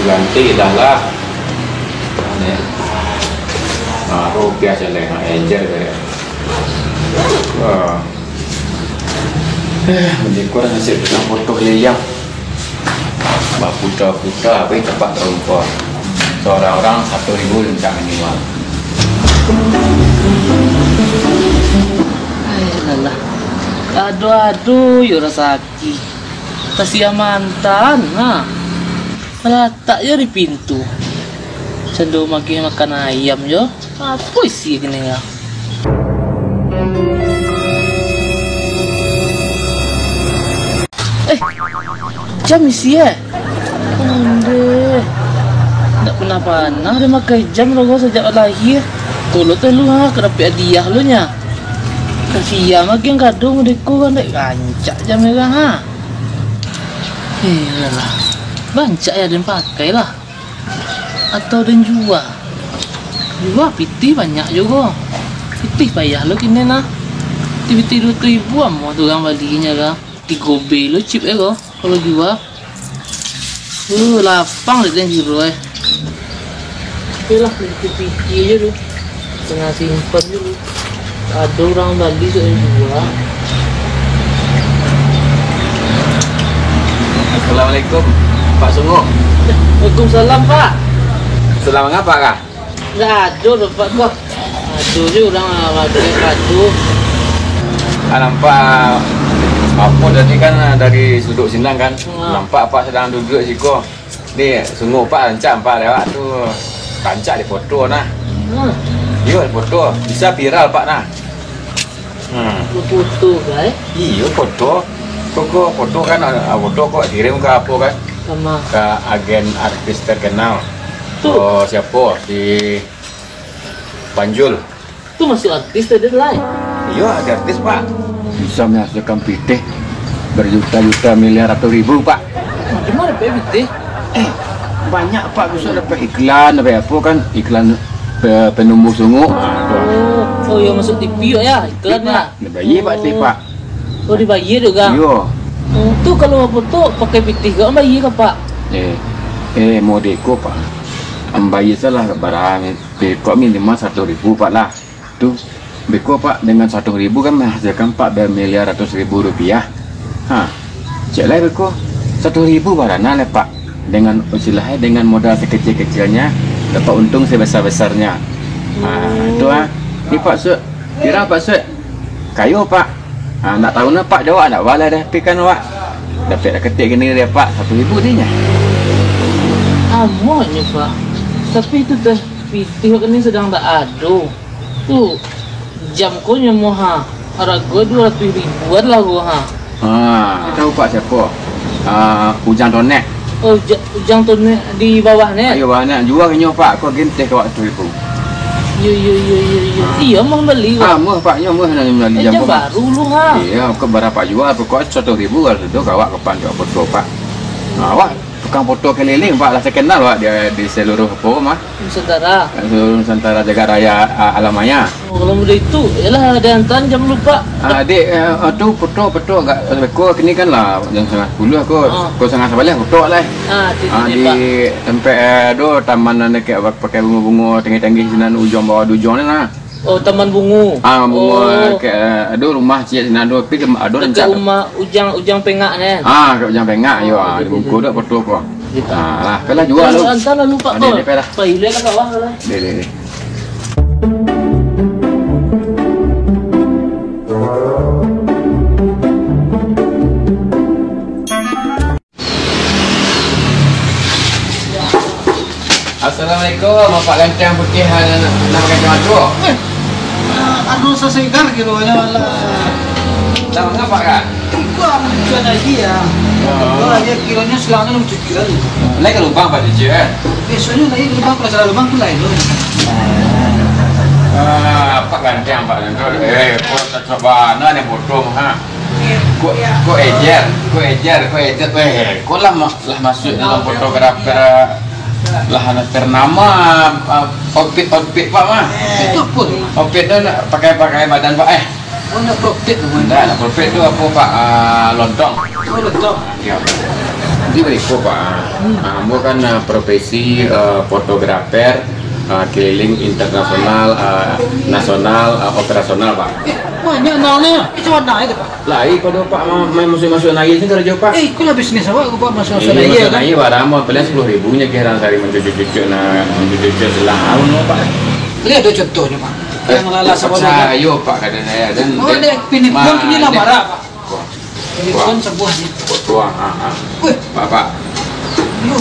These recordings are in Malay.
Ganti dah lah. Ni. Rupiah je lah, enjer je. Benda korang hasil dengan foto keliling. Bak putar-putar, habis tempat terlupa. Seorang orang 1,000 lencang minimal. Ayolah. Aduh, yo rasaki. Kasihan mantan, ha. Malah tak je di pintu. Cenderung makan ayam je. Apa isi gini ya? Jam isi Onde. Tak pernah panah dia makan jam logo sejak lahir. Tolong lu ha, kenapa hadiah lu nya? Kasihan makin kadung deku kan dek gancak jam merah ha. Iyalah. Bancak ya dan pakai lah. Atau dan jual. Jual piti banyak juga. Piti payah lo kini nah. Piti 2,000 amu tu orang balinya kah. 3B lo chip kah kalau jual. Lapang deh dan jiro Okey lah, piti je tu. Tengah simpan dulu. Ada orang bali tu yang jual. Assalamualaikum Pak Sungguh. Waalaikumsalam Pak. Selamat ngapa kah? Gaduh Pak kok. Aduh je orang makan gaduh. Nampak apa tadi kan dari sudut sindang kan. Nampak Pak sedang duduk siko. Ni sungguh Pak rancang Pak lewat tu. Rancak di foto nah. Iya foto. Bisa viral Pak nah. Foto guys. Iya foto. Kok foto kan foto kok kirim ke apa kan? Sama ke agen artis terkenal. Tuh. Oh siapa? Si Panjul. Tu masuk artis tadi lain. Iya ada artis Pak. Bisa menghasilkan pitih berjuta-juta miliar atau ribu Pak. Macam mana PBT? Banyak Pak bisa dapat iklan dapat apa kan iklan penumbuh sungguh. Oh ya masuk TV ya iklannya. Dibayar Pak teh Pak. Oh dibayar juga. Iya. Tu kalau foto pakai pitih kau bayar ke Pak? Mau deko Pak. Bayar salah barang deko minimal 1,000 Pak lah. Tu beko Pak dengan 1,000 kan menghasilkan 4 miliar ratus ribu rupiah. Cek lah beko 1,000 barana lah Pak. Dengan istilahnya dengan modal sekecil-kecilnya dapat untung sebesar-besarnya. Itu Ni Pak Sud. Kira Pak Sud. Kayu Pak. Nak tahu nak Pak jawab nak wala dah pikan awak. Dapat dah ketik gini dia Pak 1,000 dia nya. Amohnya Pak. Tapi itu dah pitih ni sedang tak ada. Tu jam kau nyamu ha. Harga 200,000-an lah gua ha. Tahu Pak siapa? Ujang Tonek. Oh ujang tu di bawah ni. Ayo bawah nak jual kenyo Pak. Kau genteh ke waktu itu. Yo. Iya mau beli Pak. Mah Pak nyo mah nak beli jam baru lu ha. Iya, ke berapa jual pokok 1,000 kalau tu kawak kepan jawab foto Pak. Awak tukang foto keliling Pak lah saya kenal Pak dia di seluruh apa mah Nusantara. Seluruh Nusantara Jaga Raya Alamaya. Kalau mudah itu ialah ada hantaran jam lupa. Adik tu foto agak aku kini kan lah jam 9:30 aku kau setengah 11 foto lah. Di tempat do taman dekat pakai bunga-bunga tinggi-tinggi sinan ujung bawah ujung ni lah. Oh taman bungu. Bunga ke ada rumah cik sinan do tapi ada rencana. Rumah ujang pengak ni. Ke ujang pengak yo di buku dak foto ko. Lah pelah jual lu. Antara lupa kau. Pilih kat bawah lah. Deh. Assalamualaikum, Bapak Ganteng Putih nak makan macam Aduh sesegar gitu aja lah. Nama ngapa kak? Gua bukan lagi ya. Gua dia kilonya selangnya 7 kilo. Lagi lubang Pak Cucu kan? Biasanya lagi lubang kalau salah lubang tu lain loh. Pak ganteng Pak Lendo. Kok tak coba na ni foto ha. Kok ejer. Kok lah masuk dalam fotografer lah anak ternama outfit Pak mah. Itu pun. Outfit tu nak pakai badan Pak Oh, nak profit tu. Nak outfit tu apa Pak? Lontong. Oh, betul. Ya. Di berikut Pak. Bukan profesi fotografer keliling internasional, nasional, operasional Pak. Banyak nalnya. Itu mana itu Pak? Lai kalau Pak main masuk lagi ni kerja Pak. Kau lah bisnes apa? Kau Pak masuk Ini lagi masuk kan? lagi barang mau paling 10.000-nya kira sehari mencuci-cuci selang tahun Pak. Lihat ada contohnya Pak. Yang lala sama saya Pak katanya dan dia penipuan kini lah marah Pak. Wah. Penipuan sebuah ni. Tua, Wih, Pak. yo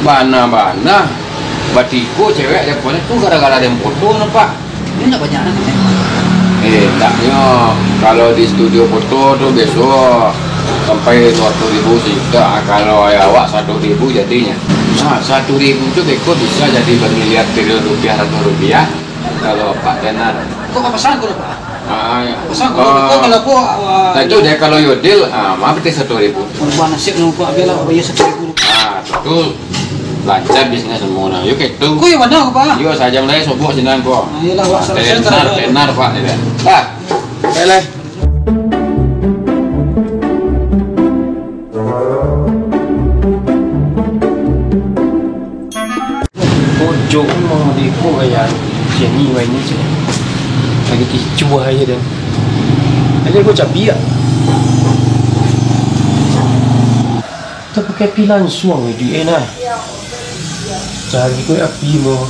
Bana. Batiku cewek dia punya tu gara-gara dia foto Pak. Ini nak banyak nak ni. Taknya kalau di studio foto tu besok sampai 200.000 sih. Kalau awak 1.000 jadinya. Nah, 1.000 tu beko bisa jadi bermiliar triliun rupiah kalau Pak Tenar. Kau apa pesan kau Pak? Pesan kau kalau kau. Nah itu dia kalau yodil, maaf berarti 1.000. Korban nasib nak buat bela bayar 1.000. Betul. Lancar bisnis semua. Yuk itu. Kau yang mana kau Pak? Yo saja mulai subuh sinan kau. Iyalah Pak. Tenar Pak ini. Boleh. Pojok mau deko kayak Jenny mainnya je. Lagi kicau aja dah. Ada kau cabi ah. Tak pakai pilan suang di enak. Cari kau api mo.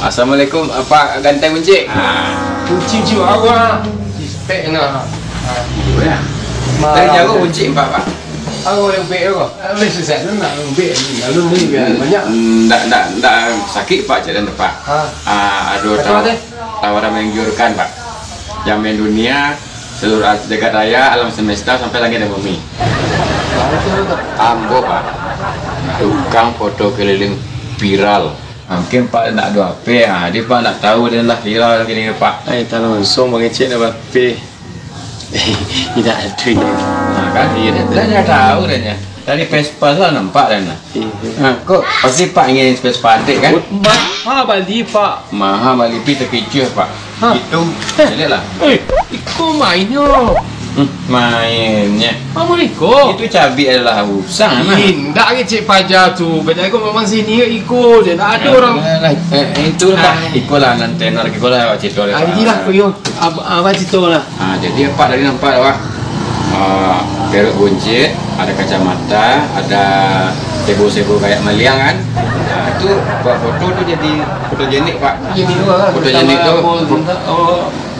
Assalamualaikum Pak Ganteng Encik. Cium awak. Spek nak. Ya. Dari jauh Encik Pak. Aku yang bek kau. Mesti saya nak bek ni. Lalu ni banyak. Ndak sakit Pak jalan Pak. Aduh tawaran menggiurkan Pak. Jamin dunia seluruh jagat raya alam semesta sampai langit dan bumi. Ambo Pak. Tukang foto keliling viral. Mungkin Pak nak ada apa? Dia Pak nak tahu dia lah viral keliling Pak. Tak langsung mengecek apa pe. Tidak ada ya. Kan dia dah tahu dah. Dari Vespa tu nampak dah. Kok pasti Pak ingin Vespa antik kan? Mahal balik Pak. Mahal balik pi terkecoh Pak. Itu lihatlah. Ikut mainnya. Mainnya. Apa ikut? Itu cabai adalah usang mah. Indah ke cik pajak tu. Beda ikut memang sini ikut je. Tak ada orang. Itu Pak. Ikutlah nanti nak ikutlah cerita dia. Jadi lah kau apa cerita lah. Jadi Pak dari nampak Pak. Perut buncit, ada kacamata, ada sebo-sebo kayak meliang kan. Itu buat foto tu jadi fotogenik Pak. Jadi tu lah. Fotogenik tu.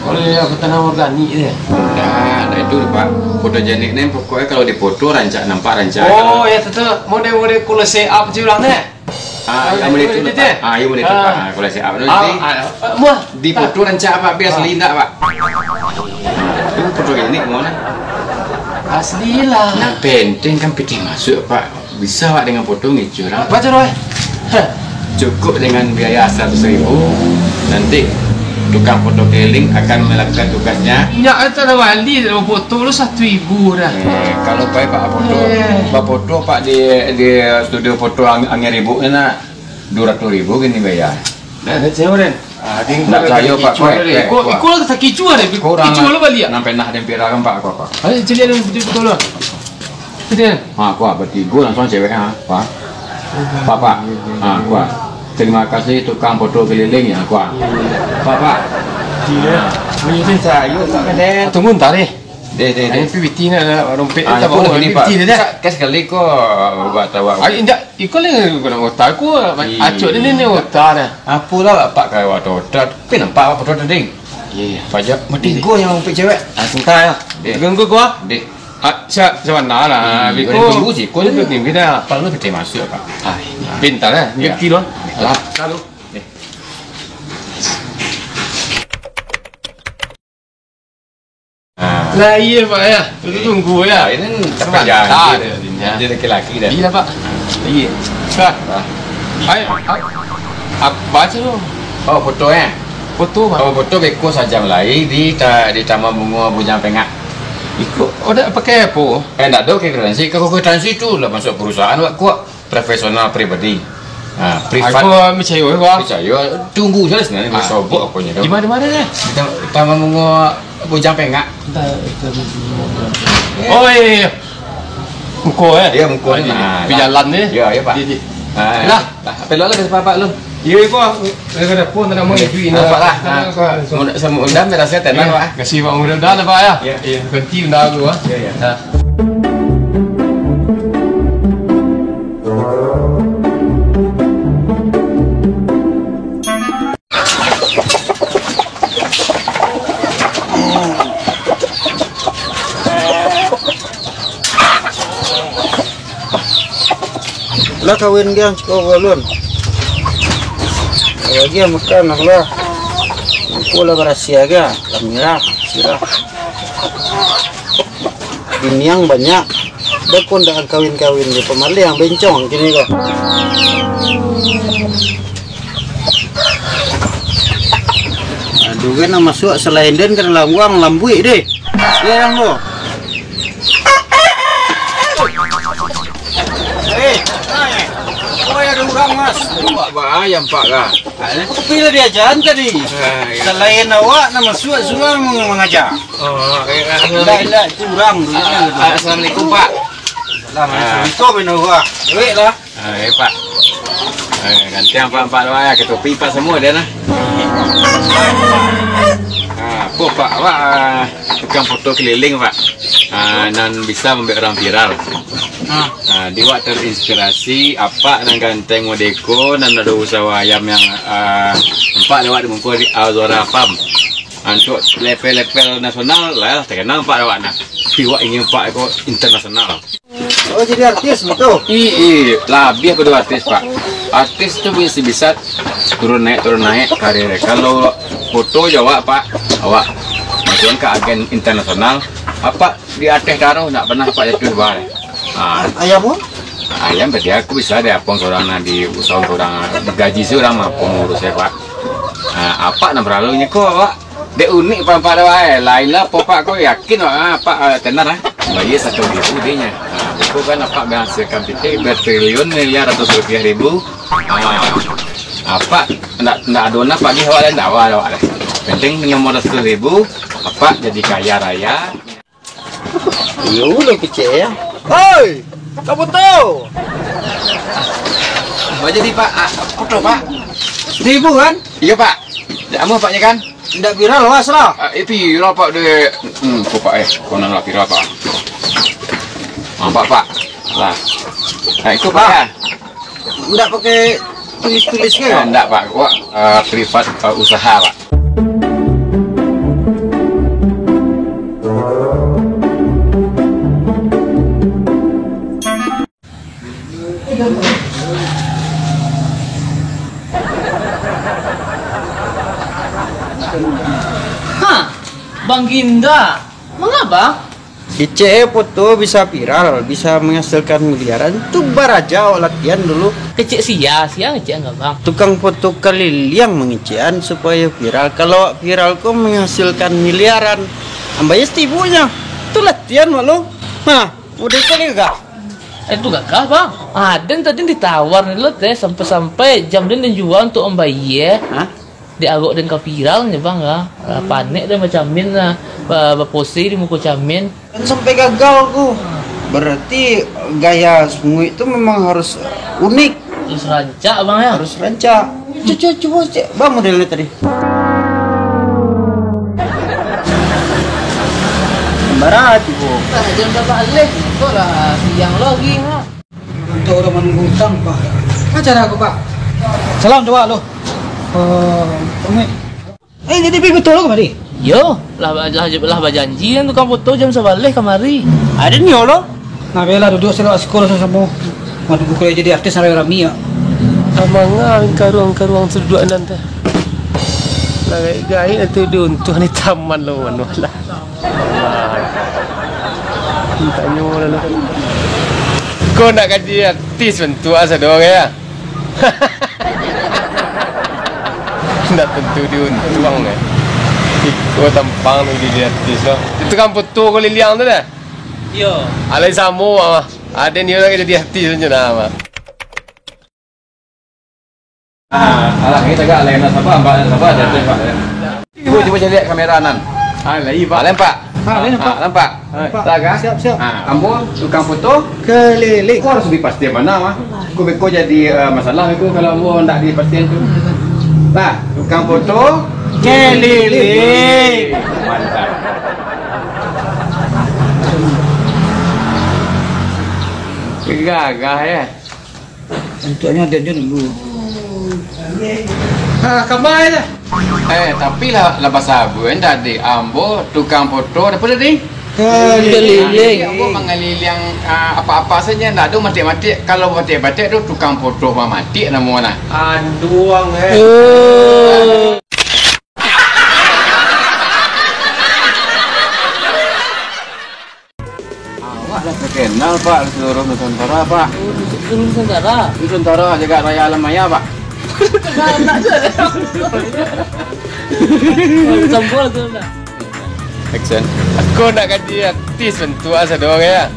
Oleh aku tanam organik dia. Nah itu Pak. Fotogenik ni pokoknya kalau dipoto rancak nampak rancak. Oh ya tu model-model kalau set up je orang ni. Yang boleh tu. Yang boleh tu Pak. Kalau set up nanti. Muah. Di foto rancak Pak biar asli tak Pak. Itu fotogenik mana? Asli lah. Nak penting kan piti masuk Pak. Bisa Pak dengan foto ngicur. Baca roh. Cukup dengan biaya 100.000. Nanti tukang foto keliling akan melakukan tugasnya. Ya, tak ada wali dalam foto lu 1.000 dah. Kalau Pak foto, Pak foto Pak di studio foto Angin Ribu ni nak 200.000 gini bayar. Dah saya orang. Tak saya Pak. Ikut lah tak kicu ada. Kicu lu balik. Nampak nak dempira kan Pak apa? Ayo cili ada betul lah. Betul. Kuat bertiga langsung cewek Pak. Pak. Kuat. Terima kasih tukang foto keliling ya Kuat. Pak. Dia. Menyusun saya tak ada. Tunggu entar deh. Ini PPT ni ada rompet. Tak boleh ini Pak. Kas sekali ko buat tahu. Ay, hindi. Ikaw lang kung ang otak ko. Acho din ni otak na. Apa lah Pak kau foto. Tapi nampak foto tadi. Iya. Pajak Tiga yang rompet cewek. Sebentar ya. Ganggu ko. Dek. Sa mana lah. Ibu sih. Kau ni kita. Kalau kita masuk Pak. Pintar lah. Dia kilo. Lah. Lalu. Lah iya Pak ya. Tunggu ya. Ini terbantah dia. Dia laki-laki dah. Iya Pak. Iya. Kak. Ay, apa tu? Oh, foto Foto bang. Oh, foto beko saja Melayu di Taman Bunga Bujang Pengak. Ikut. Oh, dah pakai apa? Tak ada kekuransi. Kekuransi itu lah masuk perusahaan buat kuat profesional pribadi. Privat. Aku percaya bang. Percaya. Tunggu saja sebenarnya. Sobok apanya tu. Di mana ni? Taman Bunga Bujang Pengak. Oh, iya. Muka Ya, muka ni. Di jalan ni. Ya, Pak. Lah, pelak lah Pak lu. Ya, Pak. Saya ada pun nak mahu duit ni. Pak lah. Mudah-mudahan merasa tenang Pak. Kasih Pak, mudah-mudahan Pak ya. Ya. Ganti benda aku ah. Ya. Lah kawin dia cukup balon. Lagi makan lah. Pola berasia ga, kamera, sirah. Ini yang banyak. Dekon dah kawin-kawin di pemalih yang bencong gini kok. Aduh kan masuk selain den kan lambang lambui deh. Ya yang lo. Oh ya ada orang mas. Pak ayam Pak kah? Pilih dia jalan tadi. Selain awak nama suat-suat mengajar. Oh, Tidak itu orang dulu. Assalamualaikum Pak. Assalamualaikum awak. Baik lah. Pak. Ganti Pak doa ya ketupi Pak semua dia nah. Apa Pak awak tukang foto keliling Pak. Dan bisa membuat orang viral. Dia terinspirasi apa dan ganteng modeko dan ada usaha ayam yang empat lewat di muka di Azora Farm. Untuk level-level nasional lah terkenal Pak lewat nak. Tiwak ingin Pak itu internasional. Oh jadi artis betul. Lebih pada artis Pak. Artis tu bisa turun naik karir. Kalau foto jawab Pak, awak masukkan ke agen internasional. Apa di atas taruh nak pernah Pak jatuh balik. Ayam pun? Ayam berarti aku bisa deh apong seorang di usaha orang gaji seorang mah pengurus saya Pak. Apa nak berlalunya kok Pak? Dek unik Pak dah lain lah Pak kau yakin Pak tenar bayar 1.000 dia nya. Itu kan apa menghasilkan PT bertriliun miliar ratus rupiah ribu. Apa nak adona pagi awak dan awal awak. Penting nomor 100.000 apa jadi kaya raya. Iya udah kecil ya. Hoi, kamu tahu? Apa jadi Pak? Foto Pak? 1.000 kan? Iya Pak. Kamu Paknya kan? Tidak viral was lah. Viral Pak deh. Kok Pak kau nak viral Pak? Pak. Lah. Itu Pak ya? Tidak pakai tulis-tulis kan? Enggak Pak. Kok privat usaha Pak. Bang Ginda, mengapa? Kecil foto bisa viral, bisa menghasilkan miliaran. Itu baraja latihan dulu. Kecil sia ngecek enggak bang? Tukang foto keliling mengecian supaya viral. Kalau viral kok menghasilkan miliaran. Ambaynya setibunya. Itu latihan malu. Nah, udah kali gak? Itu gagah bang. Dan tadi ditawar nih lo teh sampai jam dan jual untuk Om Bayi ya. Hah? Diagok dan ke viral nih bang ya. Panik dan macamin lah. Berpose di muka camin. Dan sampai gagal ku. Berarti gaya semua itu memang harus unik. Terus rancak bang ya. Harus rancak. Coba cek. Bang modelnya tadi. Barat ibu. Jam berapa balik? Kok lah siang lagi ha. Untuk orang menunggu utang pak. Acara aku pak. Salam coba lo. Pemik. Jadi betul lo kemari? Yo, lah berjanji kan tukang foto jam sebalik kemari. Ada nih lo. Nah bela duduk sekolah sama. Mau duduk jadi artis sampai rami ya. Amanga karuang sedua nanti. Lagai itu diuntuh ni taman lo lah. Tanya mana lo? Kau nak kaji artis bentuk asa doang ya? Tidak tentu diuntung ya. Ikut tampang ni dia artis lo. Itu kan foto ko liliang tu dah. Yo. Alai samo mah. Ada ni orang jadi artis je nama. Alah kita agak lain sabar, sabar dah Pak. Cuba lihat kamera nan. Alai Pak nampak? Nampak? Tak kan? Siap. Ambo tukang foto Keliling. kau harus dipastikan mana mah. Kau jadi masalah aku kalau ambo tak dipastikan tu. Nah, tukang foto Keliling. mantap. Gagah ya. Untuknya dia dulu. Kamai dah. Tapi lah sabu tadi ambo tukang foto apa tadi? Keliling. Ambo mengeliling apa-apa saja tak ada mati-mati. Kalau mati-mati tu tukang foto mati namanya. Anduang Awak dah terkenal Pak seluruh Nusantara Pak. Dulu Nusantara. Nusantara jaga raya alam maya Pak. Campur tu lah. Action. Aku nak gaji artis bentuk asal doang ya.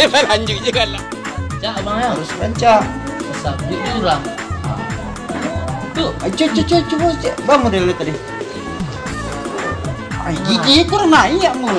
Lanjut je kan lah. Cak abang ya. Harus rancang. Sabit curang. Tu. Coba cek. Bang model tadi. Ay, gigi kurang naik ya mu.